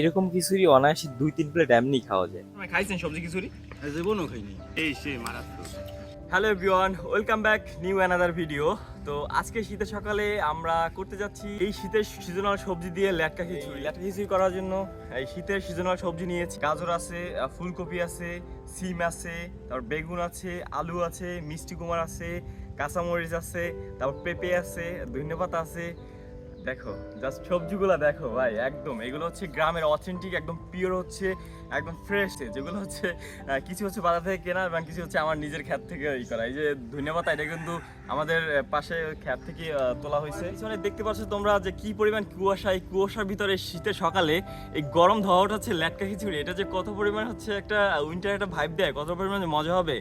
এরকম খিচুড়ি অনায়াসে 2-3 প্লেট এমনি খাওয়া যায়। তুমি খাইছেন সবজি খিচুড়ি? জীবনও খাইনি। এই সে মারাত্মক। Hello everyone, welcome back new another video. তো আজকে শীতের সকালে আমরা করতে যাচ্ছি এই শীতের সিজনাল সবজি দিয়ে ল্যাটকা খিচুড়ি। ল্যাটকা খিচুড়ি করার জন্য এই শীতের সিজনাল সবজি নিয়েছি। গাজর আছে, ফুলকপি আছে, সিম আছে, তারপর বেগুন আছে, আলু আছে, মিষ্টি কুমার আছে, কাঁচামরিচ আছে, তারপর পেঁপে আছে, ধন্যপাতা আছে। দেখো জাস্ট সবজিগুলো দেখো ভাই, একদম এগুলো হচ্ছে গ্রামের অথেন্টিক, একদম পিওর, হচ্ছে একদম ফ্রেশ, যেগুলো হচ্ছে কিছু হচ্ছে বাজার থেকে কেনা এবং কিছু হচ্ছে আমার নিজের ক্ষেত থেকে ই করা। এই যে ধন্যপাতা, এটা কিন্তু আমাদের পাশে ক্ষেত থেকে তোলা হয়েছে। পিছনে দেখতে পাচ্ছ তোমরা যে কি পরিমাণ কুয়াশা, এই কুয়াশার ভিতরে শীতের সকালে এই গরম ধোয়াটা হচ্ছে ল্যাটকা খিচুড়ি, এটা যে কত পরিমাণ হচ্ছে একটা উইন্টার একটা ভাইব দেয়, কত পরিমাণ মজা হবে,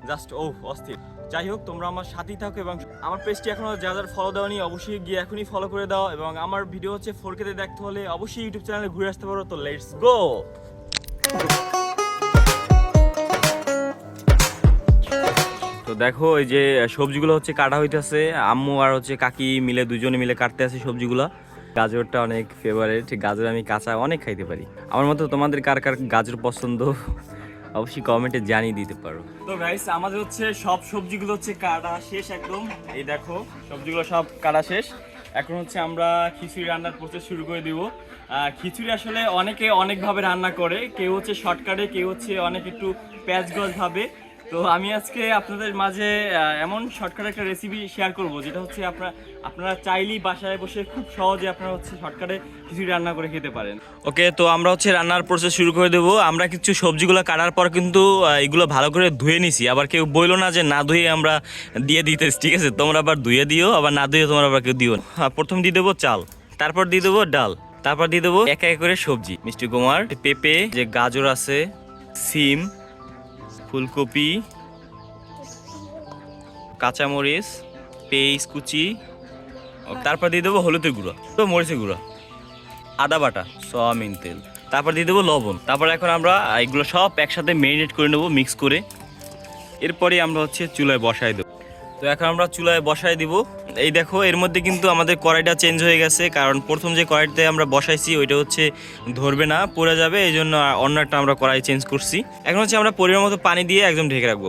জাস্ট ও অস্থির। যাই হোক, তোমরা আমার সাথেই থাকো এবং আমার পেজটি এখনো যারা ফলো দেওয়ানি অবশ্যই গিয়ে এখনই ফলো করে দাও, এবং আমার ভিডিও হচ্ছে 4K তে দেখতে হলে অবশ্যই ইউটিউব চ্যানেলে ঘুরে আসতে পারো। তো লেটস গো। তো দেখো এই যে সবজিগুলো হচ্ছে কাটা হইতেছে, আম্মু আর হচ্ছে কাকি মিলে দুজনে মিলে কাটতে আছে সবজিগুলো। গাজরটা অনেক ফেভারিট, গাজর আমি কাঁচা অনেক খাইতে পারি। আমার মতো তোমাদের কার কার গাজর পছন্দ অবশ্যই কমেন্টে জানিয়ে দিতে পারো। তো গাইস, আমাদের হচ্ছে সব সবজিগুলো হচ্ছে কাটা শেষ একদম। এই দেখো সবজিগুলো সব কাটা শেষ। এখন হচ্ছে আমরা খিচুড়ি রান্নার প্রসেস শুরু করে দিব। খিচুড়ি আসলে অনেকে অনেকভাবে রান্না করে, কেউ হচ্ছে শর্টকাটে, কেউ হচ্ছে অনেক একটু প্যাঁচগজ ভাবে। তো আমি আজকে আপনাদের মাঝে এমন শর্টকাট একটা রেসিপি শেয়ার করব, যেটা হচ্ছে আপনারা চাইলেই বাসায় বসে খুব সহজে আপনারা হচ্ছে শর্টকাটে খিচুড়ি রান্না করে খেতে পারেন। ওকে, তো আমরা হচ্ছে রান্নার প্রসেস শুরু করে দেবো। আমরা কিছু সবজিগুলো কাটার পর কিন্তু এগুলো ভালো করে ধুয়ে নিছি, আবার কেউ বইলো না যে না ধুয়ে আমরা দিয়ে দিতে, ঠিক আছে? তোমরা আবার ধুয়ে দিও, আবার না ধুয়ে তোমরা আবার কেউ দিও। প্রথম দিয়ে দেবো চাল, তারপর দিয়ে দেবো ডাল, তারপর দিয়ে দেবো এক এক করে সবজি, মিষ্টি কুমার, পেঁপে, যে গাজর আছে, সিম, ফুলকপি, কাঁচামরিচ, পেঁয়াজ কুচি, তারপর দিয়ে দেবো হলুদের গুঁড়ো, তো মরিচের গুঁড়ো, আদা বাটা, সয়াবিন তেল, তারপর দিয়ে দেবো লবণ। তারপর এখন আমরা এগুলো সব একসাথে ম্যারিনেট করে নেবো মিক্স করে। এরপরে আমরা হচ্ছে চুলায় বসাই দেবো। তো এখন আমরা চুলায় বসাই দিব। এই দেখো এর মধ্যে কিন্তু আমাদের কড়াইটা চেঞ্জ হয়ে গেছে, কারণ প্রথম যে কড়াইতে আমরা বসাইছি ওইটা হচ্ছে ধরবে না, পড়ে যাবে, এই জন্য অন্য একটা আমরা কড়াই চেঞ্জ করছি। এখন হচ্ছে আমরা পরিমাণ মতো পানি দিয়ে একদম ঢেকে রাখবো।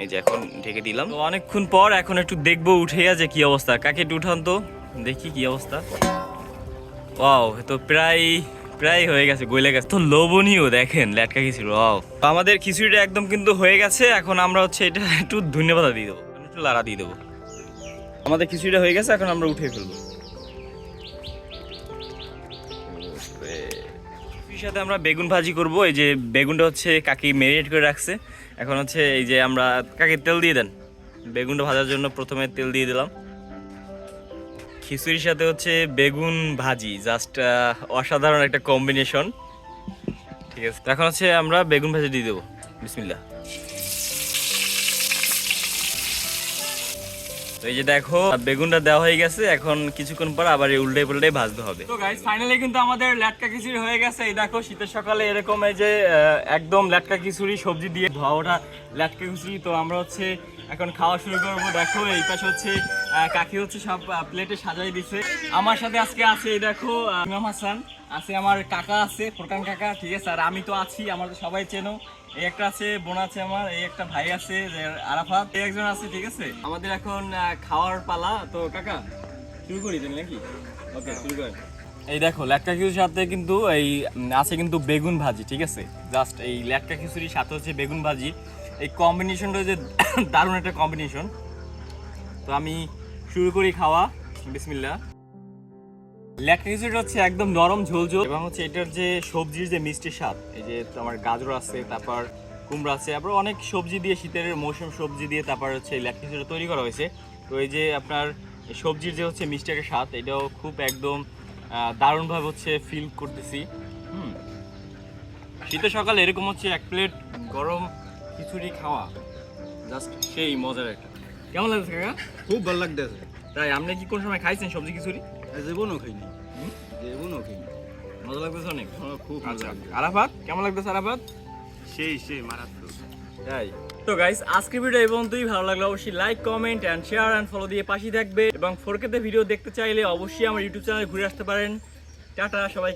এই যে এখন ঢেকে দিলাম। তো অনেকক্ষণ পর এখন একটু দেখবো উঠেয়া যে কি অবস্থা। কাকে একটু উঠান তো দেখি কি অবস্থা। ওয়াও, তো প্রায় হয়ে গেছে, গলে গেছে। তো লোভনীয় দেখেন ল্যাটকা খিচুড়ি। ওয়াও, আমাদের খিচুড়িটা একদম কিন্তু হয়ে গেছে। এখন আমরা হচ্ছে এটা একটু ধন্যবাদ দিয়ে দেবো, একটু লাড়া দিয়ে দেবো। আমাদের খিচুড়িটা হয়ে গেছে, এখন আমরা উঠে ফেলবো। খিচুড়ির সাথে আমরা বেগুন ভাজি করব। এই যে বেগুনটা হচ্ছে কাকি ম্যারিনেট করে রাখছে। এখন হচ্ছে এই যে আমরা, কাকি তেল দিয়ে দেন, বেগুনটা ভাজার জন্য প্রথমে তেল দিয়ে দিলাম। খিচুড়ির সাথে হচ্ছে বেগুন ভাজি, জাস্ট অসাধারণ একটা কম্বিনেশন, ঠিক আছে? এখন হচ্ছে আমরা বেগুন ভাজি দিয়ে দেবো। বিসমিল্লাহ। তো এই যে দেখো বেগুনটা দেওয়া হয়ে গেছে, এখন কিছুক্ষণ পর আবার এই উল্টে পাল্টে ভাজতে হবে। তো গাইস, ফাইনালি কিন্তু আমাদের ল্যাটকা খিচুড়ি হয়ে গেছে। এই দেখো শীতের সকালে এরকম এই যে একদম ল্যাটকা খিচুড়ি সবজি দিয়ে ধোয়া ওঠা ল্যাটকা খিচুড়ি। তো আমরা হচ্ছে এখন খাওয়া শুরু করবো। দেখো এই পাশে হচ্ছে কাকি হচ্ছে সব প্লেটে সাজাই দিছে। আমার সাথে আজকে আছে এই দেখো ইমাম হাসান আছে, আমার কাকা আছে ফোরকান কাকা, ঠিক আছে? আর আমি তো আছি, আমার তো সবাই চেনো। এই একটা আছে বোন আছে আমার, এই একটা ভাই আছে আরাফাত, এই একজন আছে, ঠিক আছে? আমাদের এখন খাওয়ার পালা। তো কাকা শুরু করি তুমি নাকি? ওকে, শুরু করেন। এই দেখো ল্যাটকা খিচুড়ির সাথে কিন্তু এই আছে কিন্তু বেগুন ভাজি, ঠিক আছে? জাস্ট এই ল্যাটকা খিচুড়ির সাথে হচ্ছে বেগুন ভাজি, এই কম্বিনেশনটা যে দারুণ একটা কম্বিনেশন। তো আমি শুরু করি খাওয়া। বিসমিল্লাহ। ল্যাটকা খিচুড়িটা হচ্ছে একদম নরম ঝোলঝোল, এবং হচ্ছে এটার যে সবজির যে মিষ্টি স্বাদ, এই যে আমার গাজর আছে, তারপর কুমড়া আছে, তারপর অনেক সবজি দিয়ে, শীতের মৌসুম সবজি দিয়ে তারপর হচ্ছে এই ল্যাটকা খিচুড়িটা তৈরি করা হয়েছে। তো এই যে আপনার সবজির যে হচ্ছে মিষ্টি একটা স্বাদ, এটাও খুব একদম দারুণভাবে হচ্ছে ফিল করতেছি। শীতের সকালে এরকম হচ্ছে এক প্লেট গরম খিচুড়ি খাওয়া জাস্ট সেই মজার একটা। কেমন লাগছে কাকা? খুব ভালো লাগতেছে। তাই আপনি কি কোন সময় খাইছেন সবজি খিচুড়ি? জীবনও খাইনি। জীবনও খাইনি। মজা লাগতেছে অনেক? খুব আচ্ছা, আরাফাত কেমন লাগতেছে? আরাফাত সেই মারাত্মক। তাই তো গাইস, আজকের ভিডিও এই পর্যন্তই। ভালো লাগলে অবশ্যই like, comment and share and follow দিয়ে পাশে থাকবে, এবং 4K তে ভিডিও দেখতে চাইলে অবশ্যই আমার ইউটিউব চ্যানেলে ঘুরে আসতে পারেন। টাটা সবাইকে।